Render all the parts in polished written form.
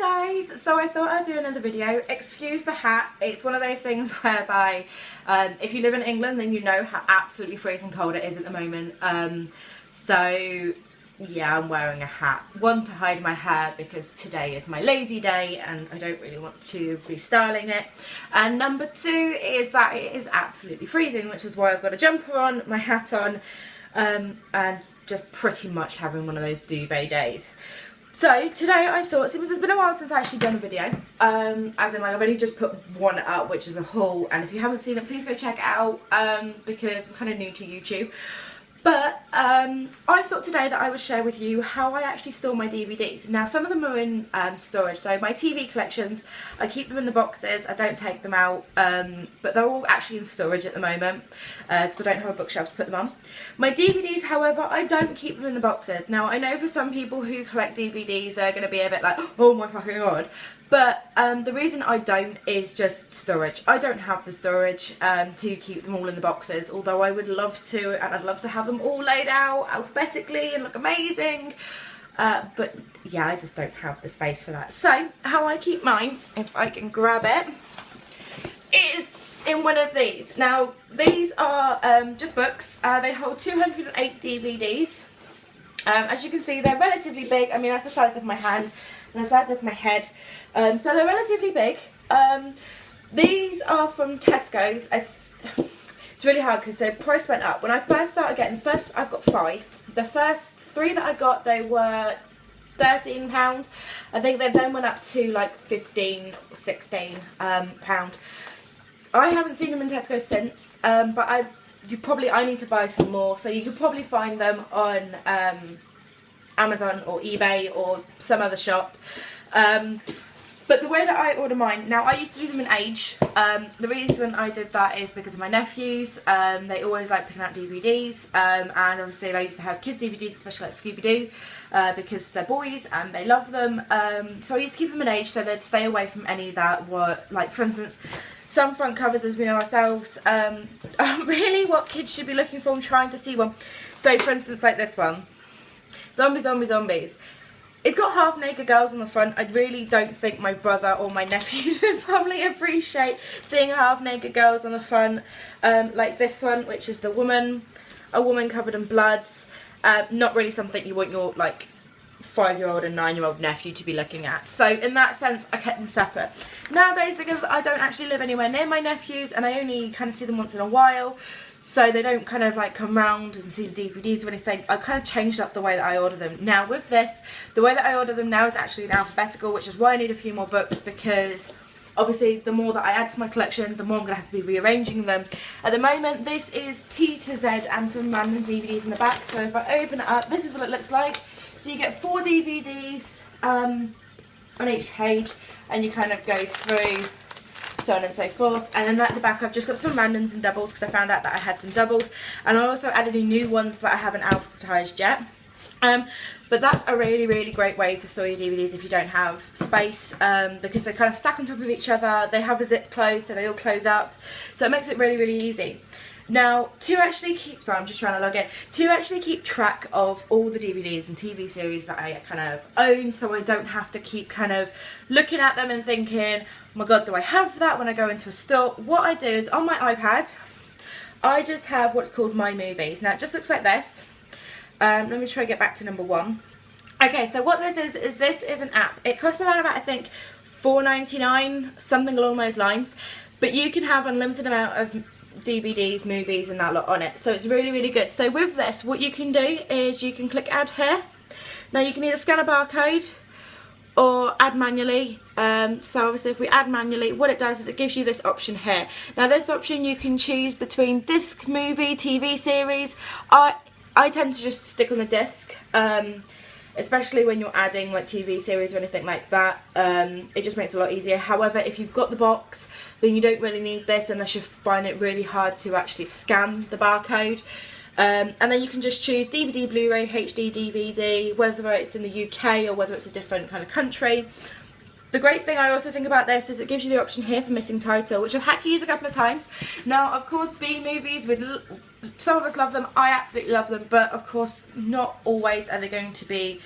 guys, so I thought I'd do another video. Excuse the hat, it's one of those things whereby if you live in England then you know how absolutely freezing cold it is at the moment. So yeah, I'm wearing a hat. One, to hide my hair because today is my lazy day and I don't really want to be styling it. And number two is that it is absolutely freezing, which is why I've got a jumper on, my hat on, and just pretty much having one of those duvet days. So today I thought, since it's been a while since I actually done a video, as in like I've only just put one up, which is a haul, and if you haven't seen it, please go check it out, because I'm kind of new to YouTube. But I thought today that I would share with you how I actually store my DVDs. Now some of them are in storage, so my TV collections, I keep them in the boxes, I don't take them out, but they're all actually in storage at the moment because I don't have a bookshelf to put them on. My DVDs, however, I don't keep them in the boxes. Now I know for some people who collect DVDs they're going to be a bit like, oh my fucking god. But the reason I don't is just storage. I don't have the storage to keep them all in the boxes, although I would love to, and I'd love to have them all laid out alphabetically and look amazing. But yeah, I just don't have the space for that. So how I keep mine, if I can grab it, is in one of these. Now these are just books. They hold 208 DVDs. As you can see, they're relatively big. I mean, that's the size of my hand and the size of my head. So they're relatively big. These are from Tesco's. It's really hard because the price went up. When I first started getting, I've got 5. The first 3 that I got, they were £13. I think they then went up to like 15 or 16 pound. I haven't seen them in Tesco since, but I need to buy some more. So you could probably find them on Amazon or eBay or some other shop. But the way that I order mine, now I used to do them in age. The reason I did that is because of my nephews. They always like picking out DVDs, and obviously I used to have kids DVDs, especially like Scooby-Doo, because they're boys and they love them. So I used to keep them in age so they'd stay away from any that were, like for instance, some front covers, as we know ourselves, are really what kids should be looking for and trying to see one. So for instance, like this one, Zombies, Zombies, Zombies. It's got half naked girls on the front. I really don't think my brother or my nephews would probably appreciate seeing half naked girls on the front. Like this one, which is a woman covered in bloods. Not really something you want your like 5-year-old and 9-year-old nephew to be looking at. So in that sense, I kept them separate. Nowadays, because I don't actually live anywhere near my nephews and I only kind of see them once in a while, so they don't kind of like come round and see the DVDs or anything, I kind of changed up the way that I order them. Now with this, the way that I order them now is actually in alphabetical, which is why I need a few more books, because obviously the more that I add to my collection, the more I'm going to have to be rearranging them. At the moment, this is T to Z and some random DVDs in the back. So if I open it up, this is what it looks like. So you get 4 DVDs on each page, and you kind of go through, so on and so forth. And then at the back I've just got some randoms and doubles because I found out that I had some doubled, and I also added in new ones that I haven't alphabetised yet. But that's a really, really great way to store your DVDs if you don't have space, because they kind of stack on top of each other. They have a zip close, so they all close up, so it makes it really, really easy. Now, to actually keep, sorry, I'm just trying to log in, to actually keep track of all the DVDs and TV series that I kind of own, so I don't have to keep kind of looking at them and thinking, oh my god, do I have that when I go into a store? What I do is, on my iPad, I just have what's called My Movies. Now, it just looks like this. Let me try to get back to number 1. Okay, so what this is this is an app. It costs around about, I think, $4.99, something along those lines, but you can have unlimited amount of DVDs, movies and that lot on it, so it's really, really good. So with this, what you can do is you can click add here. Now you can either scan a barcode or add manually. So obviously if we add manually, what it does is it gives you this option here. Now this option you can choose between disc, movie, TV series. I tend to just stick on the disc, especially when you're adding like TV series or anything like that. It just makes it a lot easier. However, if you've got the box, then you don't really need this unless you find it really hard to actually scan the barcode. And then you can just choose DVD, Blu-ray, HD, DVD, whether it's in the UK or whether it's a different kind of country. The great thing I also think about this is it gives you the option here for missing title, which I've had to use a couple of times. Now, of course, B movies, some of us love them, I absolutely love them, but of course not always are they going to be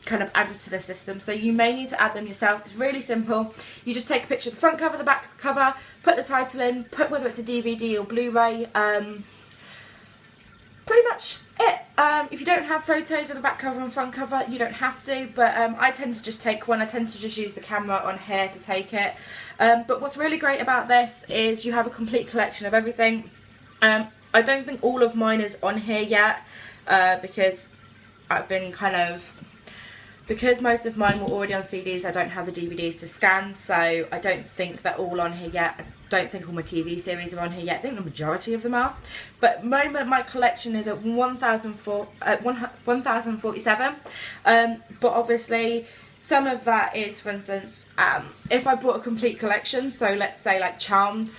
kind of added to the system, so you may need to add them yourself. It's really simple. You just take a picture of the front cover, the back cover, put the title in, put whether it's a DVD or Blu-ray, pretty much it. If you don't have photos of the back cover and front cover, you don't have to, but I tend to just take one. I tend to just use the camera on here to take it. But what's really great about this is you have a complete collection of everything. I don't think all of mine is on here yet, because I've been because most of mine were already on CDs, I don't have the DVDs to scan, so I don't think they're all on here yet. I don't think all my TV series are on here yet. I think the majority of them are. But at the moment my collection is at 1,047. But obviously some of that is, for instance, if I bought a complete collection, so let's say like Charmed,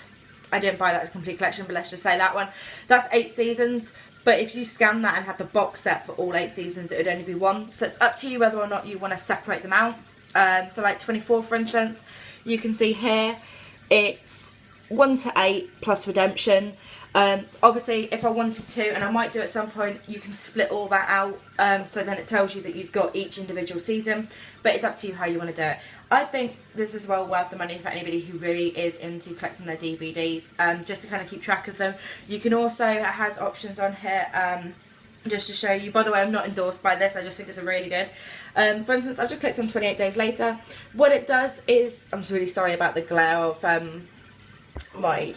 I didn't buy that as a complete collection, but let's just say that one, that's 8 seasons. But if you scan that and had the box set for all 8 seasons, it would only be 1. So it's up to you whether or not you want to separate them out. So like 24, for instance, you can see here, it's 1 to 8 plus Redemption. Obviously, if I wanted to, and I might do at some point, you can split all that out. So then it tells you that you've got each individual season. But it's up to you how you want to do it. I think this is well worth the money for anybody who really is into collecting their DVDs, just to kind of keep track of them. You can also, it has options on here, just to show you. By the way, I'm not endorsed by this, I just think it's really good. For instance, I've just clicked on 28 Days Later. What it does is, I'm really sorry about the glare of my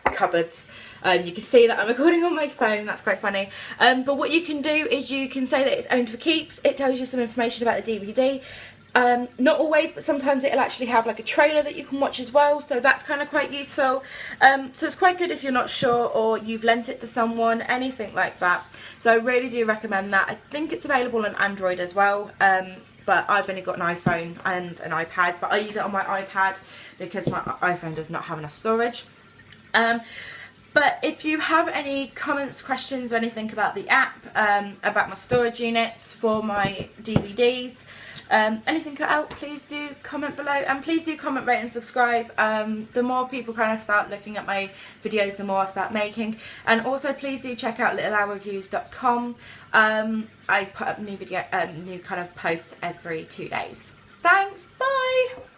cupboards. You can see that I'm recording on my phone, that's quite funny. But what you can do is you can say that it's owned for keeps. It tells you some information about the DVD. Not always, but sometimes it'll actually have like a trailer that you can watch as well, so that's kind of quite useful. So it's quite good if you're not sure or you've lent it to someone, anything like that. So I really do recommend that. I think it's available on Android as well, but I've only got an iPhone and an iPad, but I use it on my iPad because my iPhone does not have enough storage. But if you have any comments, questions or anything about the app, about my storage units for my DVDs, anything cut out, please do comment below, and please do comment, rate and subscribe. The more people kind of start looking at my videos, the more I start making. And also please do check out littleowlreviews.com. I put up new kind of posts every 2 days. Thanks, bye!